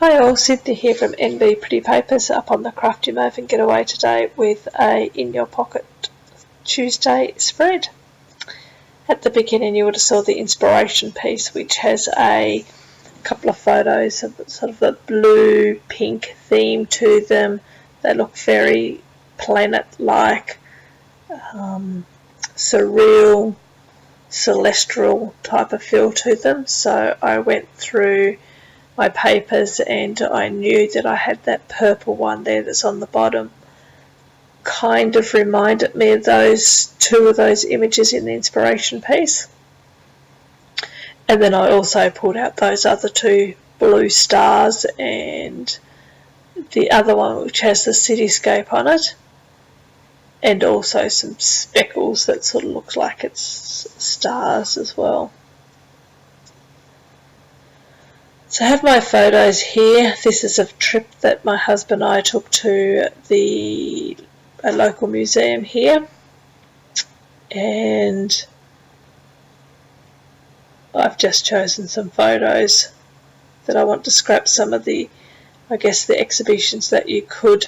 Hi all, Cynthia here from NB Pretty Papers up on the Crafty Maven Getaway today with a In Your Pocket Tuesday spread. At the beginning you would have saw the inspiration piece, which has a couple of photos of sort of a blue pink theme to them. They look very planet-like, surreal, celestial type of feel to them. So I went through my papers and I knew that I had that purple one there that's on the bottom. Kind of reminded me of those two of those images in the inspiration piece. And then I also pulled out those other two blue stars and the other one which has the cityscape on it, and also some speckles that sort of looks like it's stars as well. So I have my photos here. This is a trip that my husband and I took to a local museum here, and I've just chosen some photos that I want to scrap some of the, I guess, the exhibitions that you could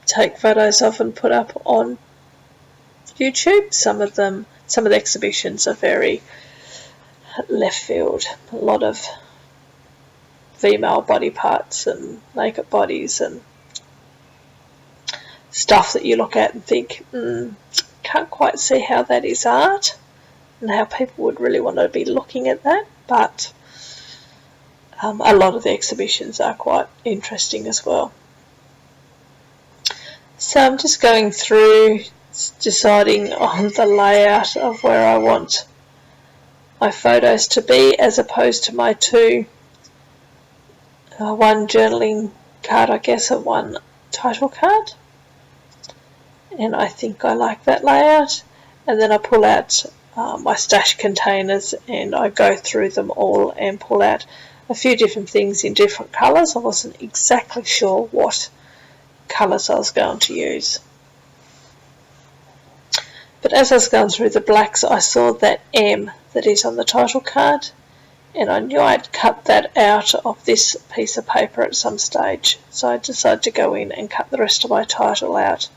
take photos of and put up on YouTube. Some of the exhibitions are very left field, a lot of female body parts and naked bodies and stuff that you look at and think, can't quite see how that is art and how people would really want to be looking at that, but a lot of the exhibitions are quite interesting as well. So I'm just going through deciding on the layout of where I want my photos to be, as opposed to my two, one journaling card I guess and one title card, and I think I like that layout. And then I pull out my stash containers and I go through them all and pull out a few different things in different colours. I wasn't exactly sure what colours I was going to use, but as I was going through the blacks I saw that M that is on the title card, and I knew I'd cut that out of this piece of paper at some stage, so I decided to go in and cut the rest of my title out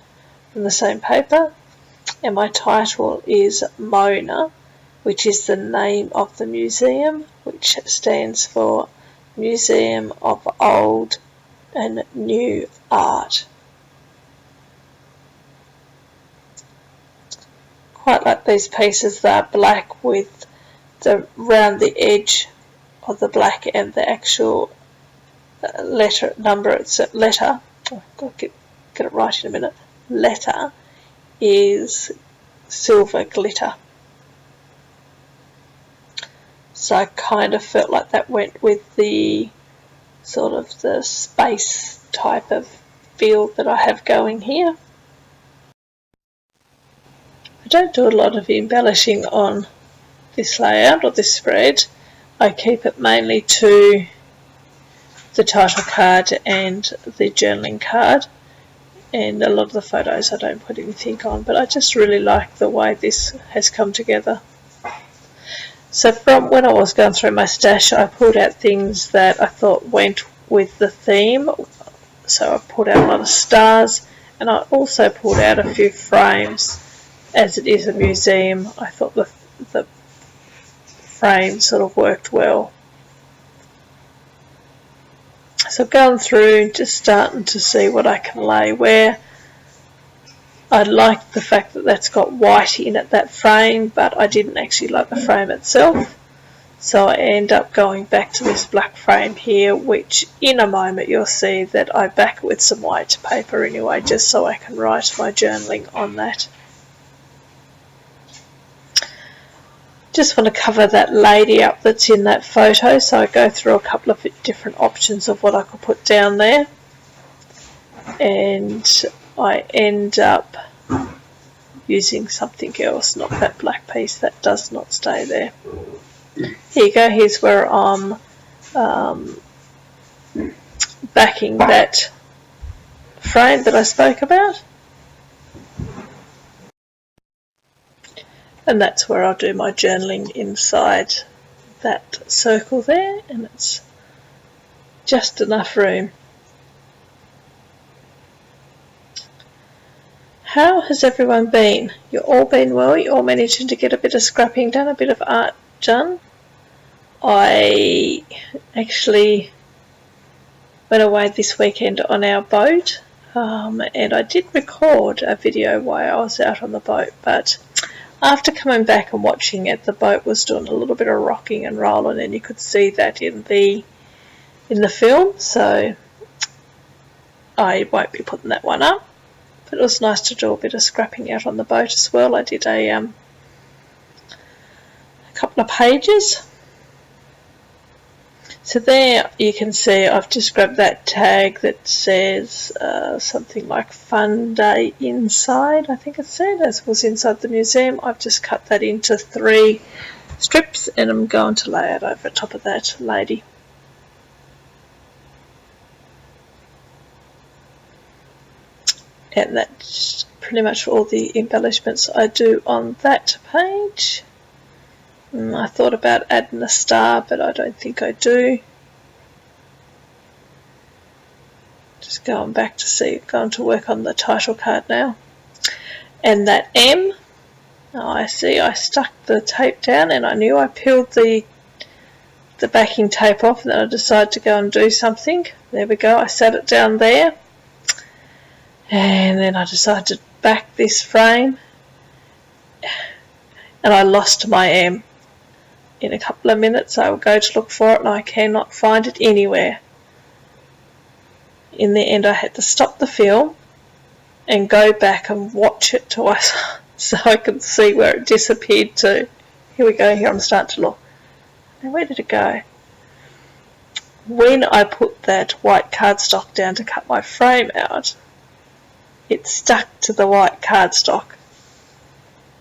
from the same paper. And my title is Mona, which is the name of the museum, which stands for Museum of Old and New Art. Quite like these pieces, they're black with round the edge of the black and the actual letter number. It's a letter. I've got to get it right in a minute. Letter is silver glitter. So I kind of felt like that went with the sort of the space type of feel that I have going here. I don't do a lot of embellishing on this layout or this spread. I keep it mainly to the title card and the journaling card, and a lot of the photos I don't put anything on, but I just really like the way this has come together. So from when I was going through my stash, I pulled out things that I thought went with the theme. So I pulled out a lot of stars, and I also pulled out a few frames. As it is a museum, I thought the frame sort of worked well. So going through, just starting to see what I can lay where. I like the fact that that's got white in it, that frame, but I didn't actually like the frame itself. So I end up going back to this black frame here, which in a moment you'll see that I back it with some white paper anyway, just so I can write my journaling on that. Just want to cover that lady up that's in that photo, so I go through a couple of different options of what I could put down there, and I end up using something else, not that black piece, that does not stay there. Here you go, here's where I'm backing that frame that I spoke about. And that's where I'll do my journaling inside that circle there, and it's just enough room. How has everyone been? You've all been well? You're all managing to get a bit of scrapping done, a bit of art done? I actually went away this weekend on our boat, and I did record a video while I was out on the boat, but after coming back and watching it, the boat was doing a little bit of rocking and rolling, and you could see that in the film, so I won't be putting that one up. But it was nice to do a bit of scrapping out on the boat as well. I did a couple of pages. So there you can see I've just grabbed that tag that says something like Fun Day Inside, I think it said, as it was inside the museum. I've just cut that into 3 strips, and I'm going to lay it over top of that lady. And that's pretty much all the embellishments I do on that page. I thought about adding a star, but I don't think I do. Just going back to see, going to work on the title card now. And that M, I see I stuck the tape down, and I knew I peeled the backing tape off, and then I decided to go and do something. There we go, I set it down there. And then I decided to back this frame, and I lost my M. In a couple of minutes I will go to look for it, and I cannot find it anywhere. In the end I had to stop the film and go back and watch it twice so I could see where it disappeared to. Here we go, here I'm starting to look. Now where did it go? When I put that white cardstock down to cut my frame out, it stuck to the white cardstock,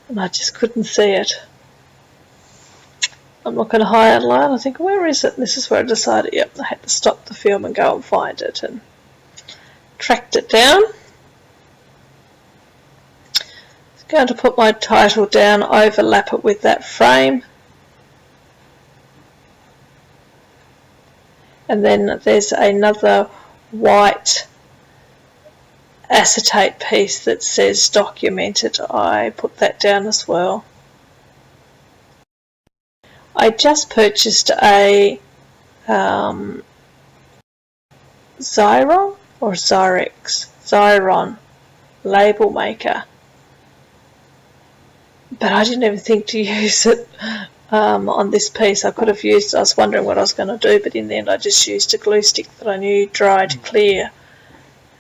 and I just couldn't see it. I'm looking high and low, and I think, where is it? And this is where I decided, yep, I had to stop the film and go and find it, and tracked it down. I'm going to put my title down, overlap it with that frame, and then there's another white acetate piece that says documented. I put that down as well. I just purchased a Xyron or Xyron label maker, but I didn't even think to use it on this piece. I could have used, I was wondering what I was going to do, but in the end I just used a glue stick that I knew dried clear.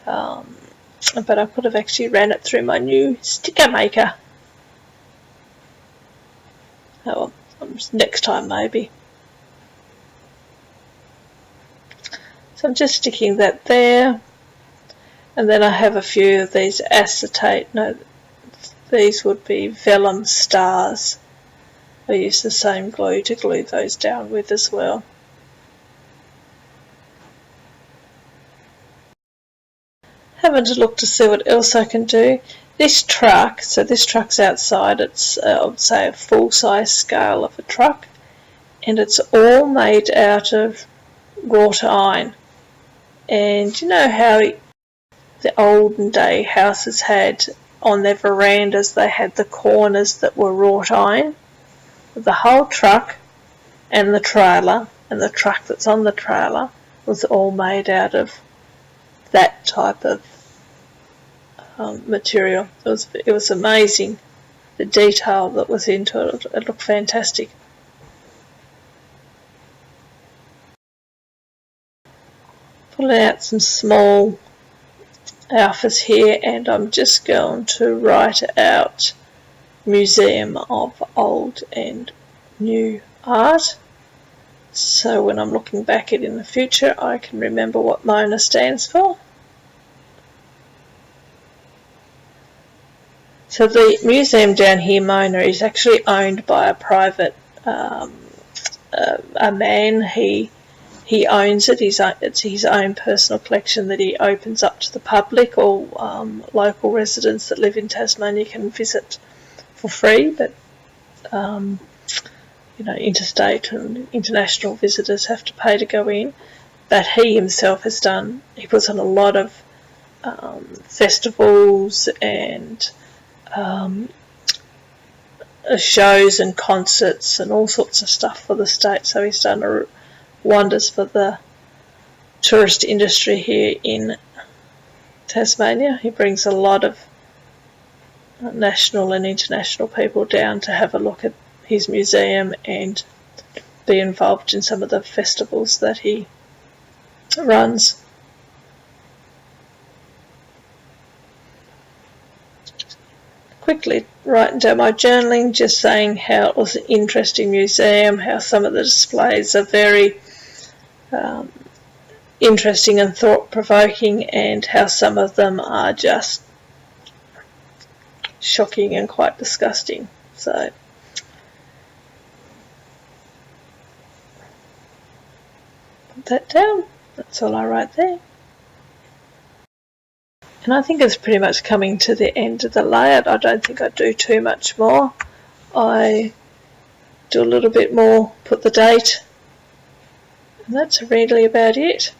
But I could have actually ran it through my new sticker maker. Oh well, next time maybe. So I'm just sticking that there, and then I have a few of these acetate, no, these would be vellum stars. I use the same glue to glue those down with as well. Having to look to see what else I can do. This truck, so this truck's outside, it's I would say a full-size scale of a truck, and it's all made out of wrought iron. And you know how the olden day houses had on their verandas, they had the corners that were wrought iron? The whole truck and the trailer and the truck that's on the trailer was all made out of that type of material. It was amazing, the detail that was into it. It looked fantastic. Pulling out some small alphas here, and I'm just going to write out Museum of Old and New Art, so when I'm looking back at it in the future I can remember what Mona stands for. So the museum down here, Mona, is actually owned by a private a man. He owns it. It's his own personal collection that he opens up to the public. All local residents that live in Tasmania can visit for free, but interstate and international visitors have to pay to go in. But he himself he puts on a lot of festivals and shows and concerts and all sorts of stuff for the state. So he's done wonders for the tourist industry here in Tasmania. He brings a lot of national and international people down to have a look at his museum and be involved in some of the festivals that he runs. Quickly writing down my journaling, just saying how it was an interesting museum, how some of the displays are very interesting and thought-provoking, and how some of them are just shocking and quite disgusting. So put that down. That's all I write there. And I think it's pretty much coming to the end of the layout. I don't think I do too much more. I do a little bit more, put the date, and that's really about it.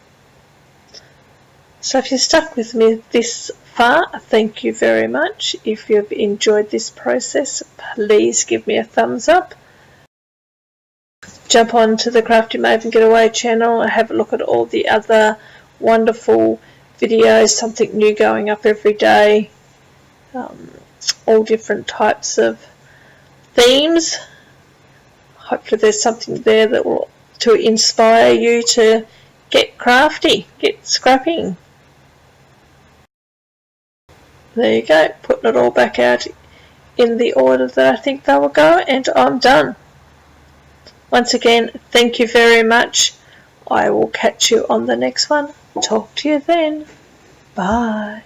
So if you're stuck with me this far, thank you very much. If you've enjoyed this process, please give me a thumbs up. Jump on to the Crafty Maven Getaway channel and have a look at all the other wonderful videos, something new going up every day, all different types of themes. Hopefully there's something there that will to inspire you to get crafty, get scrapping. There you go, putting it all back out in the order that I think they will go, and I'm done. Once again, thank you very much. I will catch you on the next one. Talk to you then. Bye.